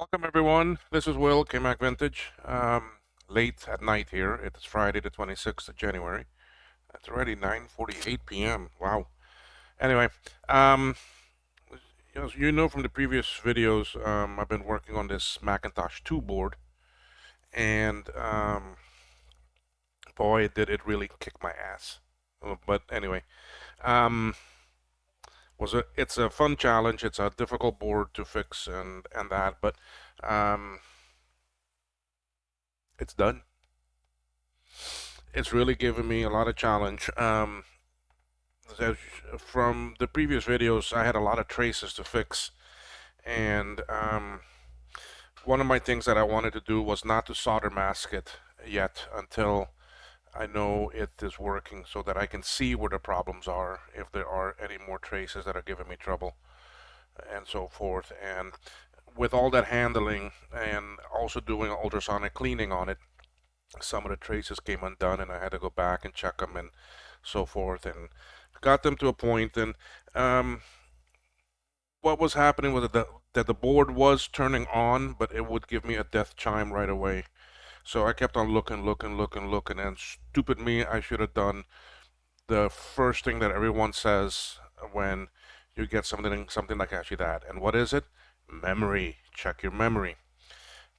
Welcome everyone. This is Will, KMac Vintage. Late at night here. It's Friday the 26th of January. It's already 9:48 p.m. Wow. Anyway, um, as you know from the previous videos, I've been working on this Macintosh II board, and boy, did it really kick my ass. But anyway, um, it's a fun challenge. It's a difficult board to fix and that, but um, it's done. It's really given me a lot of challenge. As from the previous videos, I had a lot of traces to fix, and one of my things that I wanted to do was not to solder mask it yet until I know it is working, so that I can see where the problems are, if there are any more traces that are giving me trouble, and so forth. And with all that handling and also doing ultrasonic cleaning on it, some of the traces came undone, and I had to go back and check them and so forth, and got them to a point. And um, what was happening was that the board was turning on, but it would give me a death chime right away. So I kept on looking, and stupid me, I should have done the first thing that everyone says when you get something like actually that. And what is it? Memory. Check your memory.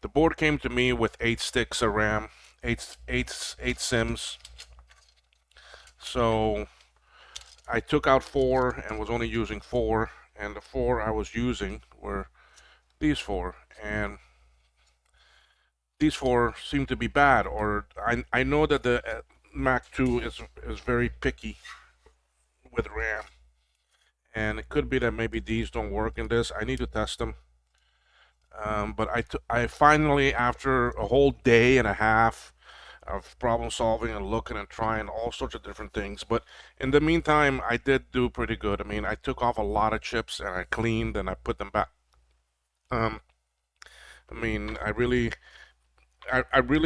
The board came to me with 8 sticks of RAM, eight SIMs. So I took out 4 and was only using 4, and the 4 I was using were these 4, and these 4 seem to be bad. Or I know that the Mac 2 is very picky with RAM, and it could be that maybe these don't work in this. I need to test them. But I finally, after a whole day and a half of problem solving and looking and trying all sorts of different things. But in the meantime, I did do pretty good. I mean, I took off a lot of chips and I cleaned and I put them back. Um, I mean, I really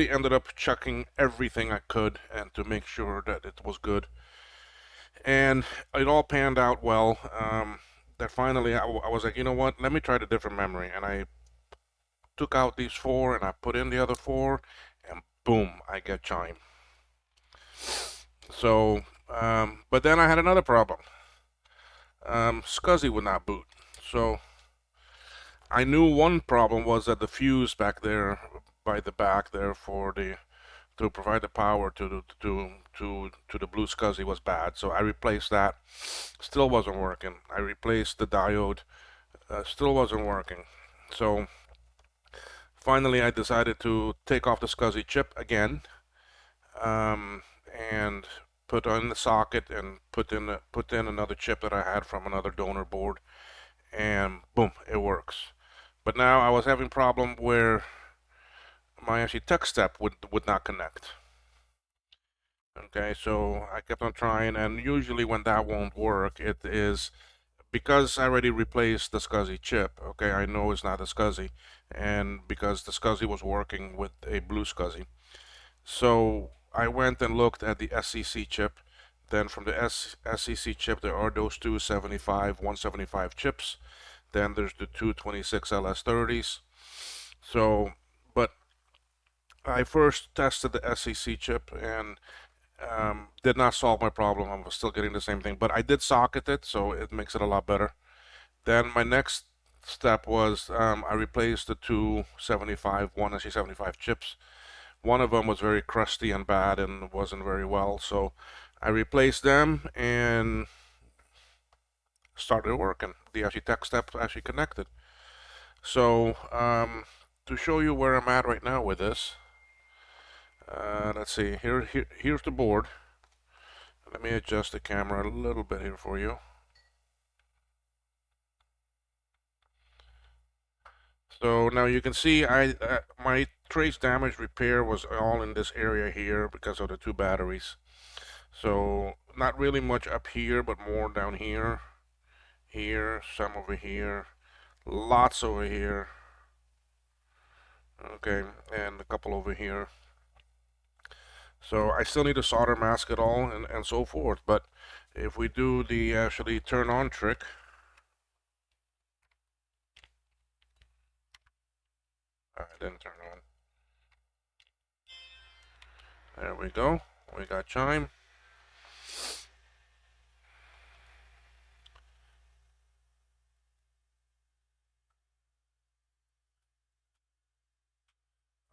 ended up checking everything I could and to make sure that it was good. And it all panned out well. That finally I was like, you know what? Let me try the different memory. And I took out these 4 and I put in the other 4, and boom, I get chime. So, but then I had another problem. SCSI would not boot. So I knew one problem was that the fuse back there by the back there for the to provide the power to the blue SCSI was bad. So I replaced that. Still wasn't working. I replaced the diode. Still wasn't working. So finally, I decided to take off the SCSI chip again, um, and put on the socket and put in another chip that I had from another donor board, and boom, it works. But now I was having problem where my actually tech step would not connect. Okay, so I kept on trying, and usually when that won't work, it is because I already replaced the SCSI chip. Okay, I know it's not a SCSI, and because the SCSI was working with a blue SCSI. So I went and looked at the SCC chip. Then from the SCC chip, there are those two 175 chips. Then there's the 226 LS30s. So, but I first tested the SCC chip and did not solve my problem. I was still getting the same thing, but I did socket it, so it makes it a lot better. Then my next step was I replaced the two 175 chips. One of them was very crusty and bad and wasn't very well, so I replaced them and started working. The actually tech step actually connected. So to show you where I'm at right now with this, let's see. Here's the board. Let me adjust the camera a little bit here for you. So now you can see my trace damage repair was all in this area here because of the two batteries. So not really much up here, but more down here, some over here, lots over here, okay, and a couple over here. So I still need to solder mask it all and so forth. But if we do the actually turn on trick, It didn't turn on. There we go. We got chime.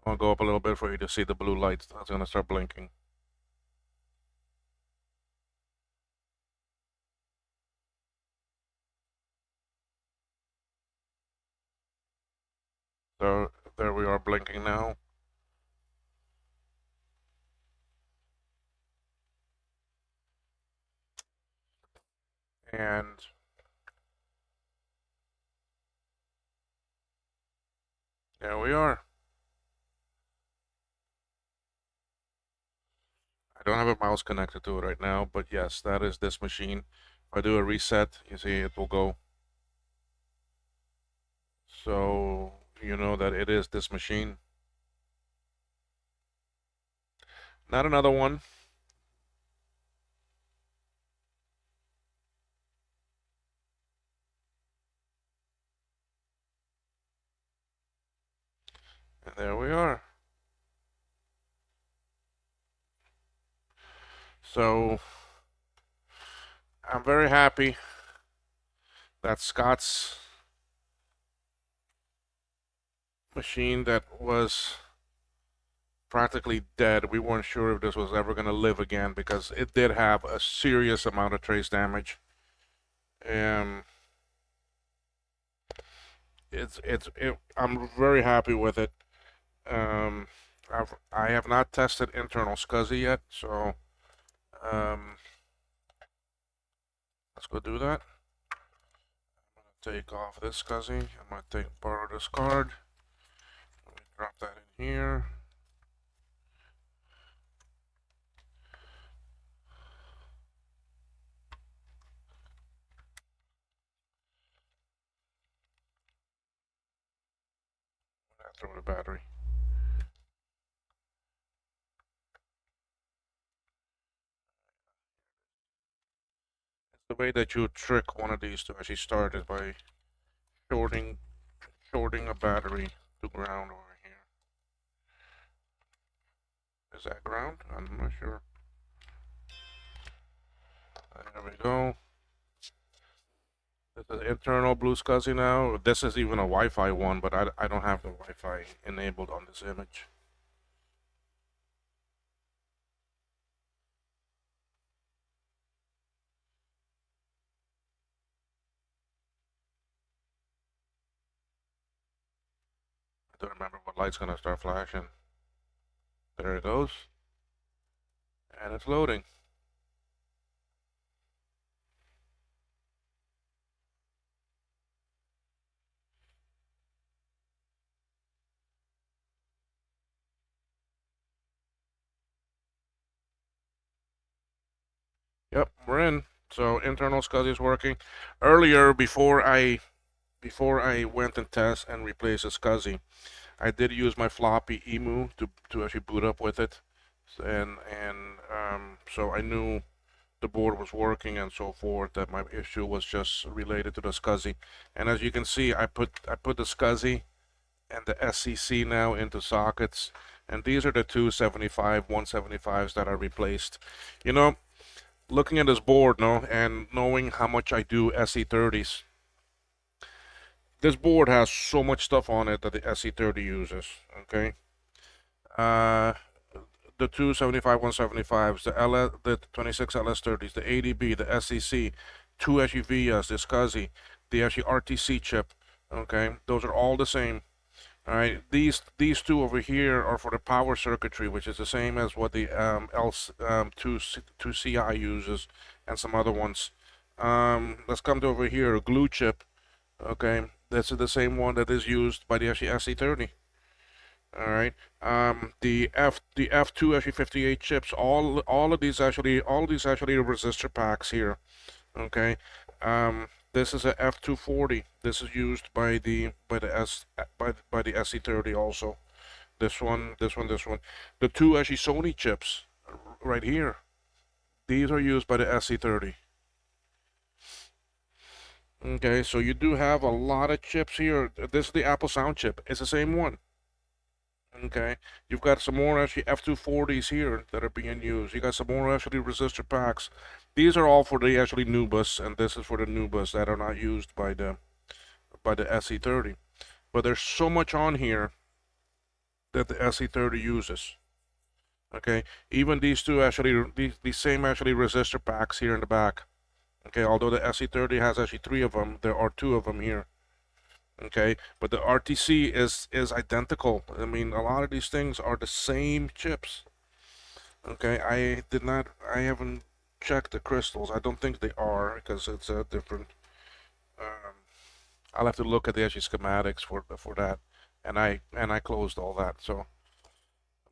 I'll go up a little bit for you to see the blue lights. That's gonna start blinking. So there we are blinking now. And there we are. I don't have a mouse connected to it right now, but yes, that is this machine. If I do a reset, you see it will go. So you know that it is this machine. Not another one. And there we are. So I'm very happy that Scott's machine that was practically dead. We weren't sure if this was ever going to live again because it did have a serious amount of trace damage. Um, I'm very happy with it. Um, I have not tested internal SCSI yet, so um, let's go do that. I'm gonna take off this SCSI. I'm gonna borrow this card. Let me drop that in here. Throw the battery. It's the way that you trick one of these to actually start is by shorting a battery to ground over here. Is that ground? I'm not sure. There we go. This is internal blue SCSI now. This is even a Wi-Fi one, but I don't have the Wi-Fi enabled on this image. I don't remember what light's gonna start flashing. There it goes. And it's loading. Yep, we're in. So internal SCSI is working. Earlier, before I went and test and replaced the SCSI, I did use my floppy emu to actually boot up with it, and so I knew the board was working and so forth. That my issue was just related to the SCSI. And as you can see, I put the SCSI and the SCC now into sockets, and these are the two 75 175s that are replaced. You know, looking at this board, no, and knowing how much I do SE30s, this board has so much stuff on it that the SE30 uses. Okay, uh, the two 75 175s, the 26 LS30s, the ADB, the SEC, two SUVs, the SCSI, the actually RTC chip. Okay, those are all the same. All right, these two over here are for the power circuitry, which is the same as what the L2CI uses, and some other ones. Let's come to over here, a glue chip. Okay, this is the same one that is used by the actually SC30. All right, the F2 actually 58 chips. All of these actually resistor packs here. Okay, this is a F240. This is used by the SC30 also. This one. The two actually Sony chips right here. These are used by the SC30. Okay, so you do have a lot of chips here. This is the Apple Sound chip. It's the same one. Okay, you've got some more actually F240s here that are being used. You got some more actually resistor packs. These are all for the actually new bus, and this is for the new bus that are not used by the SE30. But there's so much on here that the SE30 uses. Okay, even these two actually these same actually resistor packs here in the back. Okay, although the SE30 has actually three of them, there are two of them here. Okay, but the RTC is identical. I mean, a lot of these things are the same chips. Okay, I haven't checked the crystals. I don't think they are because it's a different. Um, I'll have to look at the actual schematics for that, and I closed all that. So,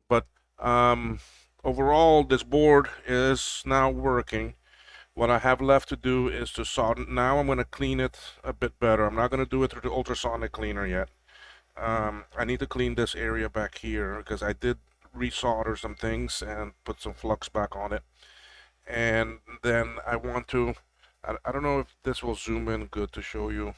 but um, overall, this board is now working. What I have left to do is to solder. Now I'm going to clean it a bit better. I'm not going to do it through the ultrasonic cleaner yet. I need to clean this area back here because I did resolder some things and put some flux back on it. And then I want to, I don't know if this will zoom in good to show you.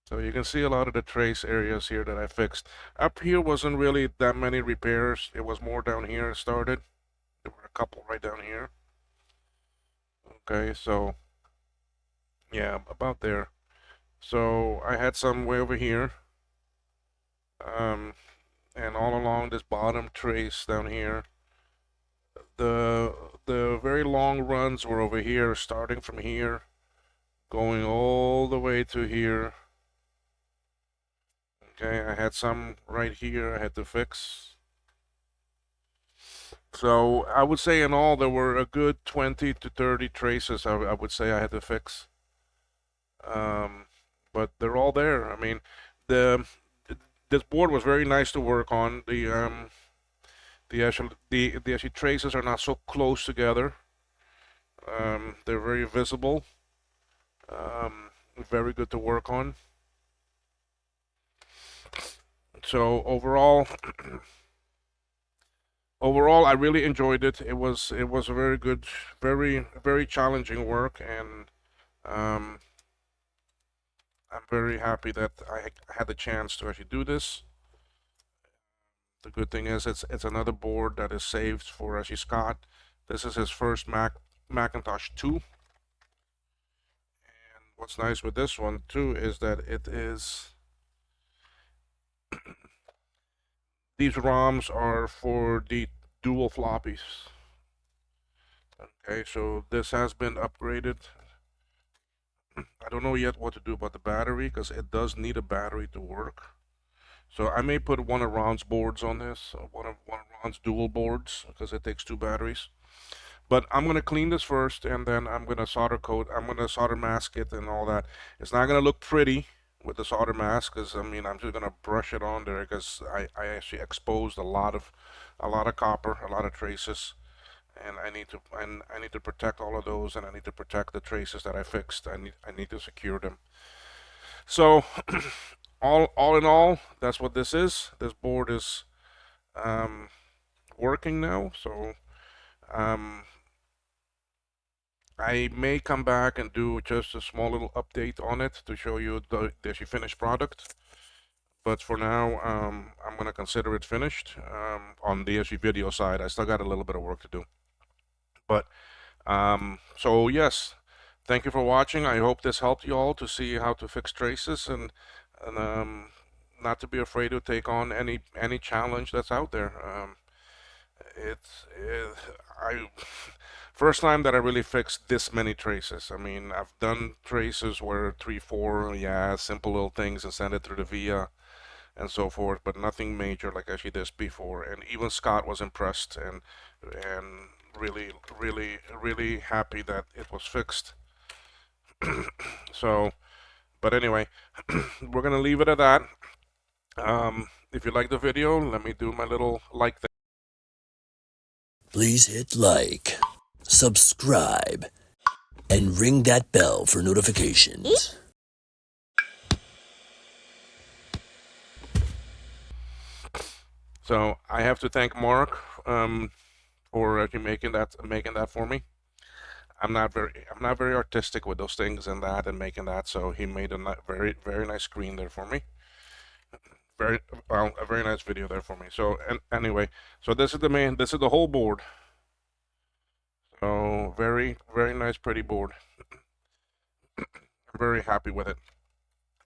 So you can see a lot of the trace areas here that I fixed. Up here wasn't really that many repairs. It was more down here it started. There were a couple right down here. Okay, so yeah, about there. So I had some way over here. Um, and all along this bottom trace down here. The very long runs were over here, starting from here, going all the way to here. Okay, I had some right here I had to fix. So I would say in all there were a good 20 to 30 traces I would say I had to fix. But they're all there. I mean, the this board was very nice to work on. The actual traces are not so close together. They're very visible. Very good to work on. So overall, I really enjoyed it. It was a very good, very challenging work, and um, I'm very happy that I had the chance to actually do this. The good thing is it's another board that is saved for actually Scott. This is his first Macintosh II. And what's nice with this one too is that it is these ROMs are for the dual floppies. Okay, so this has been upgraded. I don't know yet what to do about the battery because it does need a battery to work. So I may put one of Ron's boards on this, one of Ron's dual boards because it takes two batteries. But I'm gonna clean this first, and then I'm gonna solder coat. I'm gonna solder mask it and all that. It's not gonna look pretty with the solder mask, because I mean I'm just gonna brush it on there because I actually exposed a lot of copper, a lot of traces, and I need to protect all of those, and I need to protect the traces that I fixed. I need to secure them. So all in all, that's what this is. This board is um, working now. So um, I may come back and do just a small little update on it to show you the finished product. But for now, I'm going to consider it finished on the SG video side. I still got a little bit of work to do. But so yes, thank you for watching. I hope this helped you all to see how to fix traces, and not to be afraid to take on any challenge that's out there. I first time that I really fixed this many traces. I mean, I've done traces where 3, 4, yeah, simple little things and send it through the via and so forth, but nothing major like actually this before. And even Scott was impressed and really happy that it was fixed. So, but anyway, we're gonna leave it at that. If you like the video, let me do my little like thing. Please hit like, subscribe, and ring that bell for notifications. So I have to thank Mark for actually making that for me. I'm not very artistic with those things and that and making that, so he made a very very nice screen there for me. Very well, a very nice video there for me. So and anyway, so this is the whole board. So very very nice, pretty board. I'm very happy with it.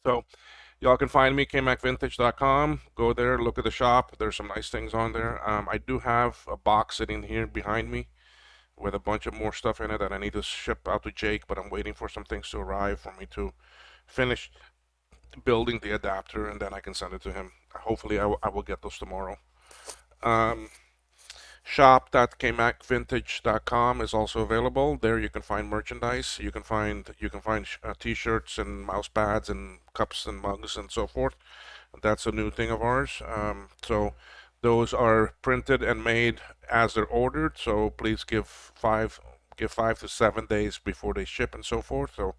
So y'all can find me kmacvintage.com. Go there, look at the shop. There's some nice things on there. I do have a box sitting here behind me with a bunch of more stuff in it that I need to ship out to Jake, but I'm waiting for some things to arrive for me to finish building the adapter, and then I can send it to him. Hopefully, I will get those tomorrow. Um, Shop.kmacvintage.com is also available. There you can find merchandise. You can find t-shirts and mouse pads and cups and mugs and so forth. That's a new thing of ours. So those are printed and made as they're ordered. So please give 5 to 7 days before they ship and so forth. So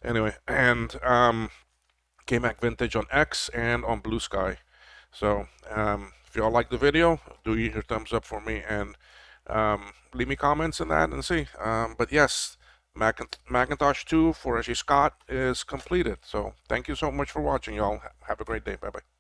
anyway, and KMac Vintage on X and on Blue Sky. So if y'all like the video, do your thumbs up for me and leave me comments in that and see. But yes, Macintosh 2 for Reggie Scott is completed. So thank you so much for watching, y'all. Have a great day. Bye bye.